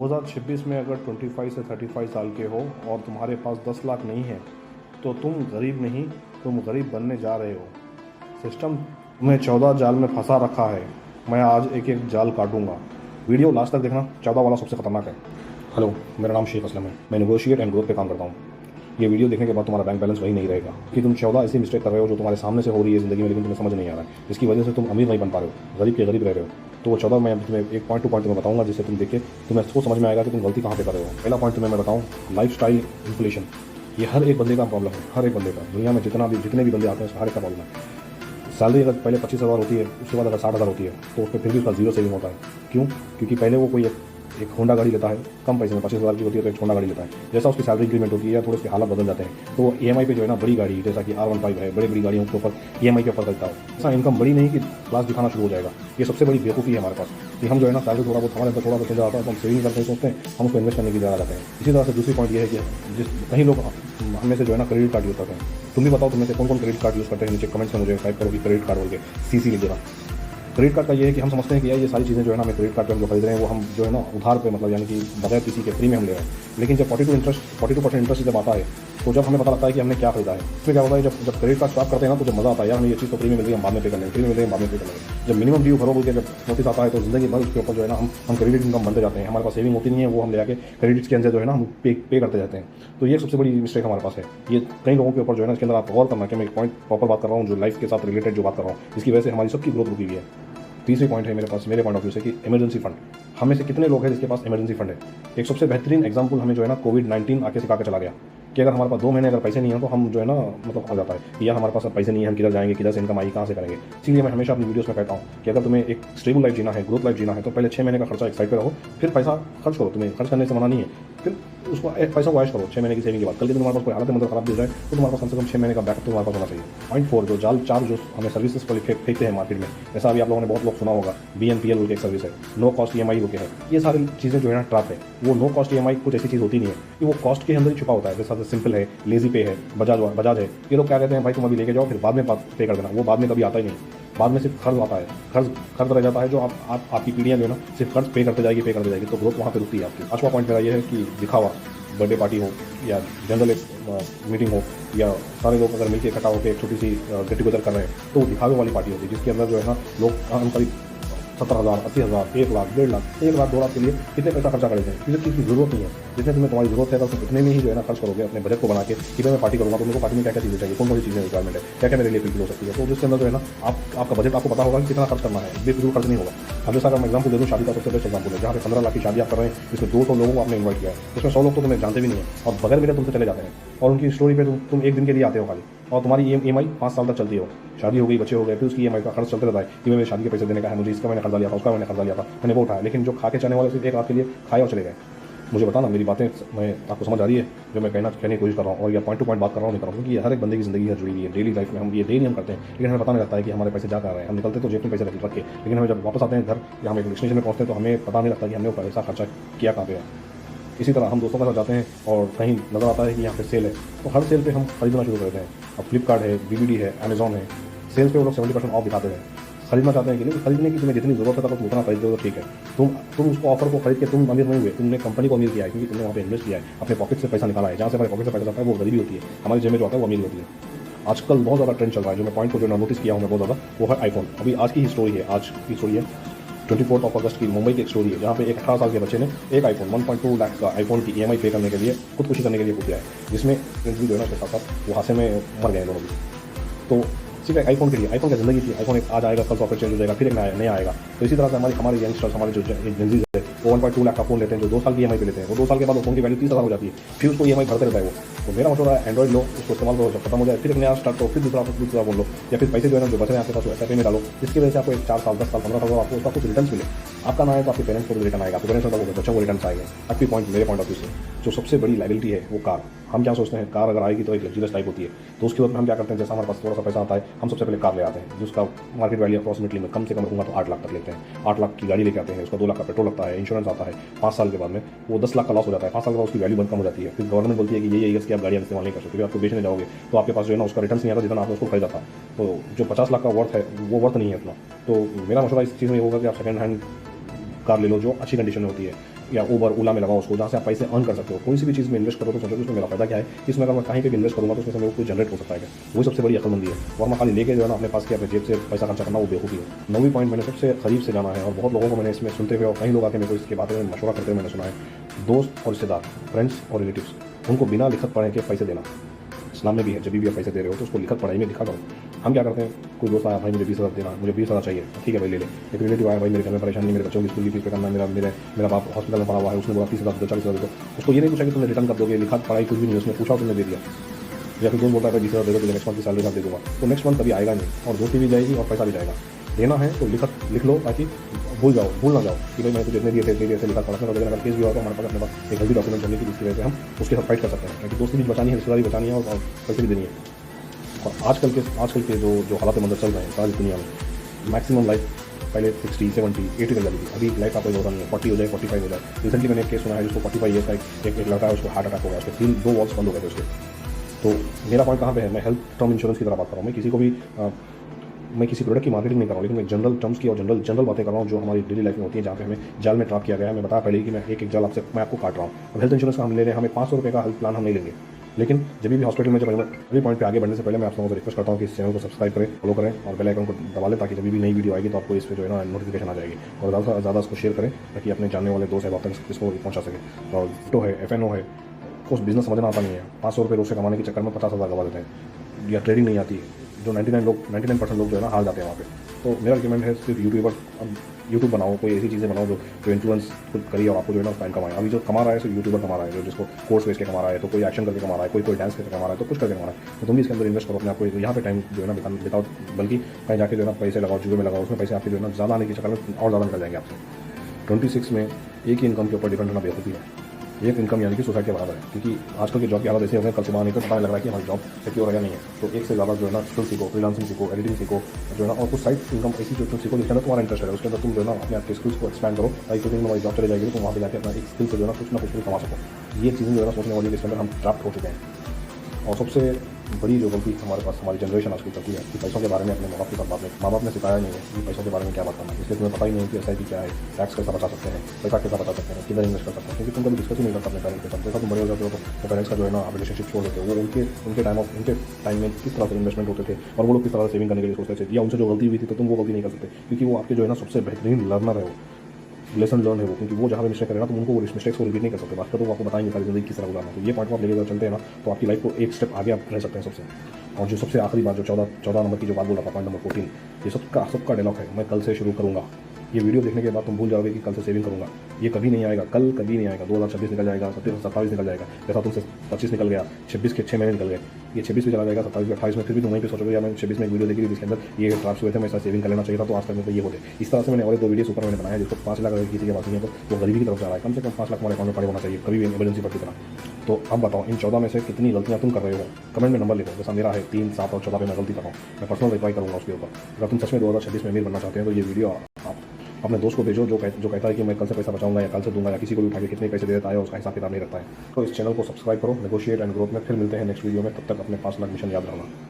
2026 में अगर 25 से 35 साल के हो और तुम्हारे पास 10 लाख नहीं है तो तुम गरीब नहीं, तुम गरीब बनने जा रहे हो। सिस्टम तुम्हें 14 जाल में फंसा रखा है। मैं आज एक एक जाल काटूंगा। वीडियो लास्ट तक देखना, 14 वाला सबसे खतरनाक है। हेलो, मेरा नाम शेख असलम है। मैं नेगोशिएट एंड ग्रोथ पे काम करता हूँ। ये वीडियो देखने के बाद तुम्हारा बैंक बैलेंस वही नहीं रहेगा कि तुम 14 ऐसी मिस्टेक कर रहे हो जो तुम्हारे सामने से हो रही है ज़िंदगी में, लेकिन तुम्हें समझ नहीं आ रहा है, जिसकी वजह से तुम अमीर नहीं बन पा रहे हो, गरीब के गरीब रह रहे हो। तो वो 14 मैं तुम्हें एक पॉइंट टू पॉइंट तुम्हें बताऊंगा, जिससे तुम देख के तुम्हें इसको समझ में आएगा कि तुम गलती कहाँ पे कर रहे हो। पहला पॉइंट तुम्हें मैं बताऊँ, लाइफ स्टाइल इन्फ्लेशन। ये हर एक बंदे का प्रॉब्लम है, हर एक बंदे का। दुनिया में जितने भी बंदे आते हैं हर एक का प्रॉब्लम है। सैलरी अगर पहले 25,000 होती है, उसके बाद अगर 60,000 होती है, तो उस पर फिर भी उसका जीरो सेविंग होता है। क्यों? क्योंकि पहले वो कोई एक होंडा गाड़ी लेता है, कम पैसे में 25,000 की होती है तो एक होंडा गाड़ी लेता है। जैसा उसकी सैलरी इंक्रीमेंट होती है या थोड़े उसके हालात बदल जाते हैं तो वो EMI पे जो है ना, बड़ी गाड़ी जैसा कि R15 है, बड़ी बड़ी गाड़ियों के ऊपर EMI के ऊपर करता है। ऐसा इनकम बड़ी नहीं कि क्लास दिखाना शुरू हो जाएगा। ये सबसे बड़ी बेवकूफ़ी है हमारे पास कि हम जो है ना, सैलरी थोड़ा बहुत हमारे अंदर थोड़ा बहुत चेंज आता है तो हम सेविंग करते हैं, सोचते हैं हम उसको इन्वेस्ट करने की जगह जाते हैं। इसी तरह से दूसरी पॉइंट ये है कि कई लोग हमें से जो है ना क्रेडिट कार्ड यूज़ करते हैं। तुम भी बताओ, तुम्हें से कौन कौन क्रेडिट कार्ड यूज़ करते हैं? नीचे कमेंट्स में मुझे टाइप करो कि क्रेडिट कार्ड बोल के CC लिख देना। क्रेडिट कार्ड का ये है कि हम समझते हैं कि यार ये सारी चीज़ें जो है ना, हमें क्रेडिट कार्ड पर हम जो खरीद रहे हैं वो हम जो है ना उधार पे, मतलब यानी कि बगैर किसी के फ्री में हम ले रहे हैं। लेकिन जब 42% इंटरेस्ट जब आता है तो जब हमें पता लगता है कि हमने क्या खरीदा है, उसमें क्या होता है, जब क्रेडिट कार्ड स्वाप करते हैं ना तो जब मज़ा आता है, यार हमें ये चीज़ तो फ्री में मिल रही है, हम बाद में पे कर लेंगे, फ्री में मिल रही है, बाद में पे कर लेंगे। जब मिनिमम ड्यू भरो बोल के जब नोटिस आता है तो ज़िंदगी भर उसके ऊपर जो है ना हम क्रेडिट इनकम बनते जाते हैं। हमारे पास सेविंग होती नहीं है, वो हम ले आके क्रेडिट्स के अंदर जो है ना हम पे करते जाते हैं। तो ये सबसे बड़ी मिस्टेक हमारे पास है। ये कई लोगों के ऊपर जो है ना, इसके अंदर आप गौर करना कि मैं एक पॉइंट प्रॉपर बात कर रहा हूँ जो लाइफ के साथ रिलेटेड जो बात कर रहा हूँ, इसकी वजह से हमारी सबकी ग्रोथ रुकी हुई है। तीसरी पॉइंट है मेरे पास, मेरे पॉइंट ऑफ व्यू से, कि इमरजेंसी फंड। हमें से कितने लोग हैं जिसके पास इमरजेंसी फंड है? एक सबसे बेहतरीन एग्जांपल हमें जो है ना कोविड-19 आके सिखा के चला गया कि अगर हमारे पास 2 महीने अगर पैसे नहीं हैं तो हम जो है ना, मतलब हो जाता है कि यार हमारे पास अब पैसे नहीं है, हम किधर जाएंगे, किधर से इनकम आएगी, कहाँ से करेंगे। इसीलिए मैं हमेशा अपनी वीडियोस में कहता हूँ कि अगर तुम्हें एक स्टेबल लाइफ जीना है, ग्रोथ लाइफ जीना है, तो पहले 6 महीने का खर्चा एक साइड पे रहो, फिर पैसा खर्च करो। तुम्हें खर्च करने से मना नहीं है, फिर उसको पैसा को ऐश करो 6 महीने की सेविंग के बाद। कल के दिन तुम्हारे पास कोई हालत मतलब खराब भी हो जाए तो तुम्हारे पास कम से कम 6 महीने का बैकअप तुम्हारे पास होना चाहिए। पॉइंट 4, जो जाल 4 जो हमें सर्विसेज पर फेंकते हैं मार्केट में, जैसा अभी आप लोगों ने बहुत लोग सुना होगा, BNPL बोल के एक सर्विस है, नो कॉस्ट EMI बोल के है। ये सारी चीज़ें जो है ना ट्रैप है। वो नो कॉस्ट EMI कुछ ऐसी चीज़ होती नहीं है कि वो कॉस्ट के अंदर ही छुपा होता है। जैसा सिंपल है, लेजी पे है, बजाज है। ये लोग क्या कहते हैं, भाई तुम अभी लेके जाओ, फिर बाद में पे कर देना। वो बाद में कभी आता ही नहीं। बाद में सिर्फ खर्च आता है, खर्च रह जाता है, जो आपकी पीढ़ियाँ जो है ना सिर्फ खर्च पे करते जाएगी। तो ग्रोथ वहाँ पे रुकती है आपकी। 5वां पॉइंट मेरा ये है कि दिखावा, बर्थडे पार्टी हो या जनरल एक मीटिंग हो, या सारे लोग अगर मिलकर इकट्ठा होकर एक छोटी सी गेट टुगेदर कर रहे हैं, तो वो दिखावे वाली पार्टी होती है, जिसके अंदर जो है ना लोग करीब 70,000, 80,000, 1 लाख, 1.5 लाख, 1 लाख, 2 लाख के लिए कितने पैसा खर्चा करेंगे? किसी चीज़ की जरूरत नहीं है। जितने तुम्हें तुम्हारी जरूरत है तो तुम इतने में ही जो है ना खर्च करोगे अपने बजट को बना के कि मैं पार्टी करूँगा, तो मेरे को पार्टी में क्या क्या चीज़ें चाहिए, कौन कौन सी चीज़ें रिक्वायरमेंट है, क्या क्या मेरे लिए फुलफिल हो सकती है। तो जिसके अंदर जो है ना आपका बजट आपको पता होगा कि कितना खर्च करना है, बेफिजूल खर्च नहीं होगा। अब जैसा मैं एग्जाम्पल दे दूँ, शादी का सबसे बेस्ट एग्जाम्पल है, जहाँ पे 15 लाख की शादी आप कर रहे हैं, जिसमें 200 लोगों को आपने इन्वाइट किया है, उसमें 100 लोग तो तुम्हें जानते भी नहीं है और बगैर मिले तुमसे चले जाते हैं, और उनकी स्टोरी पे तुम एक दिन के लिए आते हो खाली, और तुम्हारी EMI 5 साल तक चलती हो। शादी हो गई, बच्चे हो गए, फिर उसकी EMI का खर्च चलते रहता है कि मेरे शादी के पैसे देने का है, मुझे इसका मैंने कर्जा लिया था, उसका मैंने कर्जा लिया था, मैंने वो उठाया। लेकिन जो खा के चलने वाले सिर्फ एक रात के लिए खाए और चले गए। मुझे बताना, मेरी बातें मैं आपको समझ आ रही है जो मैं कहने की कोशिश कर रहा हूँ, और या पॉइंट टू पॉइंट बात कर रहा हूँ नहीं कर रहा हूँ, क्योंकि ये हर एक बंदे की ज़िंदगी है, जुड़ी हुई है। डेली लाइफ में हम ये डेली हम करते हैं, लेकिन हमें पता नहीं लगता है कि हमारे पैसे जा कर रहे हैं। हम निकलते तो जेब में पैसे रख के, लेकिन हमें जब वापस आते हैं घर या हम एक डेस्टिनेशन में पहुँचते हैं तो हमें पता नहीं लगता कि हमने वो पैसा खर्चा किया कहाँ पे है। इसी तरह हम दोस्तों के साथ जाते हैं और कहीं नज़र आता है कि यहाँ पे सेल है, तो हर सेल पे हम खरीदना शुरू करते हैं। अब फ्लिपकार्ट है, BBD है, अमेजॉन है, सेल पे वो लोग 70% ऑफ दिखाते हैं। खरीदना चाहते हैं कि नहीं, खरीदने की तुम्हें जितनी ज़रूरत है तुम उतना खरीद दो, ठीक है। तुम उसको ऑफर को खरीद के तुम अमीर नहीं हुए, तुमने कंपनी को अमीर किया है, क्योंकि तुमने वहाँ पे इन्वेस्ट किया है, अपने पॉकेट से पैसा निकाला है। जहाँ से हमारे पॉकेट से पैसा जाता है वो गरीबी होती है, हमारी जेब में जो आता है वो अमीर होती है। आजकल बहुत ज़्यादा ट्रेंड चल रहा है, जो मैं पॉइंट को जो नोटिस किया हूँ मैं बहुत ज़्यादा, वो है आईफोन। अभी आज की स्टोरी है 24 अगस्त की मुंबई की एक स्टोरी है, जहाँ पे एक 18 साल के बच्चे ने एक आईफोन 1.2 लाख का आईफोन की EMI पे करने के लिए, खुदकुशी करने के लिए किया है, जिसमें जो है ना उसके साथ साथ वो हादसे में मर गए दोनों भी। तो सिर्फ आईफोन के लिए, आईफोन की ज़िंदगी थी, आईफोन एक आज आएगा, कल सॉफ्टवेयर चेंज हो जाएगा, फिर एक नया आएगा। तो इसी तरह से हमारे यंगस्टर्स, हमारे जो जेंजीज है, वो 1.2 लाख का फोन लेते हैं, जो 2 साल की EMI पे लेते हैं। वो 2 साल के बाद वो फोन की वैल्यू 30,000 हो जाती है, फिर उसको EMI भरते रहता है वो। तो मेरा मशवरा है, एंड्रॉइड लो, उसको इस्तेमाल करो, जब खत्म हो जाए फिर एक नया स्टार्ट करो, फिर दूसरा फोन लो, या फिर पैसे जो है ना जो बच रहे हैं आपके पास SIP में डालो, जिसकी वजह से आपको एक 4 साल, 10 साल, 15 साल आपको उसका कुछ रिटर्न मिले। आपका ना है तो आपके पेरेंट्स को रिटर्न आएगा, आपके पेरेंट्स को बच्चों को रिटर्न आएगा। आपकी पॉइंट, मेरे पॉइंट ऑफ व्यू से जो सबसे बड़ी लाइबिलिटी है वो कार। हम क्या सोचते हैं, कार अगर आएगी तो एक लग्जरियस टाइप होती है, तो उसके बाद हम क्या करते हैं, जैसा हमारे पास थोड़ा सा पैसा आता है हम सबसे पहले कार ले आते हैं, जिसका मार्केट वैल्यू अप्रॉक्सिमेटली मैं कम से कम रखूँगा तो 8 लाख तक लेते हैं। 8 लाख की गाड़ी लेके आते हैं, उसका 2 लाख का पेट्रोल लगता है, इंश्योरेंस आता है। 5 साल के बाद में वो 10 लाख का लॉस हो जाता है। 5 साल के बाद उसकी वैल्यू बहुत कम हो जाती है। फिर गवर्नमेंट बोलती है कि ये कि आप गाड़ियाँ इस्तेमाल नहीं कर सकते, फिर आपको बेचने जाओगे तो आपके पास जो है ना उसका रिटर्न नहीं आता जितना आपने उसको खरीदा था। तो जो 50 लाख का वर्थ है वो वर्थ नहीं है इतना। तो मेरा मशवरा इस चीज़ में ये होगा कि आप सेकंड हैंड कार ले लो जो अच्छी कंडीशन में होती है। या उबर ओला में लगाओ उसको, जहाँ से आप पैसे अर्न कर सकते हो। कोई सी भी चीज़ में इन्वेस्ट करो तो सोचो कि उसमें मेरा फायदा क्या है, इसमें अगर मैं कहीं पे भी इन्वेस्ट करूँगा तो उसमें से मेरे को कुछ जनरेट हो सकता है क्या, वही सबसे बड़ी अक्लमंदी है। और मैं खाली लेके जो है ना अपने पास के अपने जेब से पैसा खर्चा करना, वो बेवकूफ़ी है। 9वीं पॉइंट मैंने सबसे करीब से जाना है, और बहुत लोगों को मैंने इसमें सुनते हुए और कई लोग आके मेरे को इसके बारे में मशवरा करते हुए मैंने सुना है, दोस्त और रिश्तेदार, फ्रेंड्स और रिलेटिव्स, उनको बिना लिखत पढ़े के पैसे देना। इस्लाम में भी है, जब भी आप पैसे दे रहे हो तो उसको लिखत पढ़ाई में लिखा करो। हम क्या करते हैं, कोई दोस्त आया, भाई मुझे 20,000 देना, मुझे 20,000 चाहिए, ठीक है भाई ले ले। एक रिलेटिव आया, भाई मेरे घर में परेशानी है, मेरे बच्चों की स्कूल की फीस पे करना है, मेरा बाप हॉस्पिटल में पड़ा हुआ है, उसने बोला 30,000 दो, 40,000 दे दो। उसको ये नहीं पूछा कि तुमने रिटर्न कर दोगे, लिखत पढ़ाई कुछ भी नहीं, उसने पूछा तुमने दे दिया। या फिर दोस्त बोलता है 20,000 दे दो, तो नेक्स्ट मंथ की सैलरी दे दूँगा, तो नेक्स्ट मंथ कभी आएगा नहीं, और दोस्ती भी जाएगी और पैसा भी जाएगा। देना है तो लिख लो, ताकि भूल ना जाओ कि भाई मैं तो जितने दिए थे लिखा पढ़ा। अगर केस भी हुआ तो हमारे पास अपने पास एक हेल्दी डॉक्यूमेंट होने की, जिसकी वजह से हम उसके साथ फाइट कर सकते हैं, क्योंकि दोस्ती भी बचानी है, रिश्तेदारी बचानी है, और पैसे भी देनी है। और आजकल के जो हालात मंदिर चल रहे हैं सारी दुनिया में, मैक्सिमम लाइफ पहले 60, 70, 80 तक जाती थी, अभी लाइफ का कोई होता नहीं है, 40 हो जाए, 45 हो जाए। रिसेंटली मैंने एक केस सुना है जिसको 45 ईयर्स का एक लड़का है, उसको हार्ट अटैक हो गया, उसके 2 वॉल्स बंद हो गए थे उसके। तो मेरा पॉइंट कहाँ पे है, मैं हेल्थ टर्म इंश्योरेंस की तरह बात कर रहा हूँ। मैं किसी को भी मैं किसी प्रोडक्ट की मार्केटिंग नहीं कर रहा हूँ, लेकिन मैं जनरल टर्म्स की और जनरल बातें कर रहा हूँ जो हमारी डेली लाइफ में होती है, जहाँ पे हमें जाल में ट्रैप किया गया है। मैं बताया पहले ही कि मैं एक जाल मैं आपको काट रहा हूँ। अब हेल्थ इंश्योरेंस का हम ले रहे हैं, हमें 500 रुपये का हेल्थ प्लान हम नहीं लेंगे, लेकिन जब भी हॉस्पिटल में अभी पॉइंट पे आगे बढ़ने से पहले मैं आप लोगों को रिक्वेस्ट करता हूँ कि इस चैनल को सब्सक्राइब करें, फॉलो करें और बेल आइकन को दबा लें, ताकि जब भी नई वीडियो आएगी तो आपको इस पर जो है ना नोटिफिकेशन आ जाएगी। और ज़्यादा से ज़्यादा इसको शेयर करें, ताकि अपने जानने वाले दोस्त है तक इसको पहुँचा सके। और तो है FNO है, कुछ बिजनेस समझना आता नहीं है, 500 रुपये रोज से कमाने के चक्कर में 50,000 गवा देते हैं, या ट्रेडिंग नहीं आती है, जो 99% लोग जो है ना हार जाते हैं वहाँ पे। तो मेरा रिकमेंड है सिर्फ यूट्यूब बनाओ, कोई ऐसी चीज़ें बनाओ जो इन्फ्लुएंस खुद करिए और आपको जो है ना टाइम कमाए। अभी जो कमा रहा है सिर्फ यूट्यूबर कमा रहा है, जो जिसको कोर्स बेच के कमा रहा है, तो कोई एक्शन करके कमा रहा है, कोई डांस करके कमा रहा है, तो कुछ करके कमा रहा है। तो तुम भी इसके अंदर इन्वेस्ट करो अपने आपको, यहाँ पे टाइम जो है ना बिताओ, बल्कि कहीं जाके जो है ना पैसे लगाओ, जुए में लगाओ, उसमें पैसे आपके जो है ना ज़्यादा आने के चक्कर में और ज़्यादा निकल जाएंगे आपसे। 26 में एक ही इनकम के ऊपर डिपेंड होना बेवकूफ़ी है। एक इनकम यानी कि सोसाइटी के बराबर है, क्योंकि आजकल के जॉब के हालात ऐसे हो गए, कल सुबह नहीं तो पता नहीं लग रहा है कि हमारी जॉब सिक्योर है या नहीं है। तो एक से ज़्यादा जो है ना स्किल सीखो, फ्रीलांसिंग सीखो, एडिटिंग सीखो, जो है ना, और कुछ साइड इनकम ऐसी जो सीखो जिसके अंदर तुम्हारा इंटरेस्ट है, उसके अंदर तुम जो है ना अपने आपके स्किल्स को एक्सपैंड करो, ताकि दिन में हमारी जॉब चले जाएगी तो वहाँ पे जाकर अपना एक स्किल से जो है ना कुछ भी कमा सको। ये चीज़ें जो है ना सोचने वाली, जिसके अंदर हम ट्रैप्ट हो चुके हैं। और सबसे बड़ी जो गलती हमारे पास हमारी जनरेशन आज की करती है कि पैसों के बारे में अपने माँ बाप के साथ बात में, माँ बाप ने सिखाया नहीं है कि पैसों के बारे में क्या बात करना है, इसलिए तुम्हें पता ही नहीं कि SIP क्या है, टैक्स कैसा बचा सकते हैं, पैसा कैसा बचा सकते हैं, किधर इन्वेस्ट कर सकते हैं, क्योंकि तुम कभी डिस्कस ही नहीं करता अपने पेरेंट्स के साथ। जैसा तुम बड़े हो जाते हो तो पेरेंट्स का जो है ना आप रिलेशनशिप छोड़ देते हो, वो उनके टाइम में किस तरह से इन्वेस्टमेंट होते थे और वो लोग किस तरह से सेविंग करने के लिए सोचते थे, या उनसे जो गलती हुई थी तो तुम वो गलती नहीं कर सकते, क्योंकि वो आपके जो है ना सबसे बेहतरीन लर्नर है, वो लेसन लर्न है वो, क्योंकि वो जहाँ भी मिस्टेक करेगा तो उनको वो मिस्टेक्स को रिपीट नहीं कर सकते, बात तो आपको बताएंगे सारी जिंदगी किस तरह गुजारना। तो ये पॉइंट को आप लेकर चलते हैं ना तो आपकी लाइफ को एक स्टेप आगे आप रह सकते हैं सबसे। और जो सबसे आखिरी बात, जो 14 नंबर की जो बात बोला था, पॉइंट नंबर 14, ये सबका डायलॉग है, मैं कल से शुरू करूँगा। ये वीडियो देखने के बाद तुम भूल जाओगे कि कल से सेविंग करूँगा, ये कभी नहीं आएगा, कल कभी नहीं आएगा। 2026 निकल जाएगा, 27 निकल जाएगा, जैसा तुमसे 25 निकल गया, 26 के 6 महीने निकल गए, ये 26 भी चला जाएगा, 27 28 में फिर भी तुम वहीं पे सोचोगे या मैं 26 में एक वीडियो देखी थी जिसके अंदर ये ट्रांस हुए थे, मैं ऐसा सेविंग कर लेना चाहिए था, तो आज तक में तो ये होते। इस तरह से मैंने और 2 वीडियो ऊपर मैंने बनाया है, जिसको 5 लाख अगर किसी के पास नहीं है तो वो गरीबी की तरफ जा रहा है। कम से कम 5 लाख हमारे अकाउंट में पड़े होना चाहिए, कभी भी इमरजेंसी पर की तरह। तो अब बताओ इन 14 में से कितनी गलतियाँ तुम कर रहे हो, कमेंट में नंबर लिखो। जैसा मेरा है 3, 7 और 14 पे मैं गलती कर रहा हूँ, मैं पर्सनल रिप्लाई करूँगा उसके ऊपर। अगर तुम सच में 2026 में अमीर बनना चाहते हैं तो ये वीडियो आप अपने दोस्त को भेजो, जो कहता है कि मैं कल से पैसा बचाऊंगा या कल से दूंगा, या किसी को भी उठा के कितने पैसे दे देता है उसका हिसाब किताब नहीं रखता है। तो इस चैनल को सब्सक्राइब करो। नेगोशिएट एंड ग्रोथ में फिर मिलते हैं नेक्स्ट वीडियो में, तब तक अपने 5 लाख मिशन याद रखना।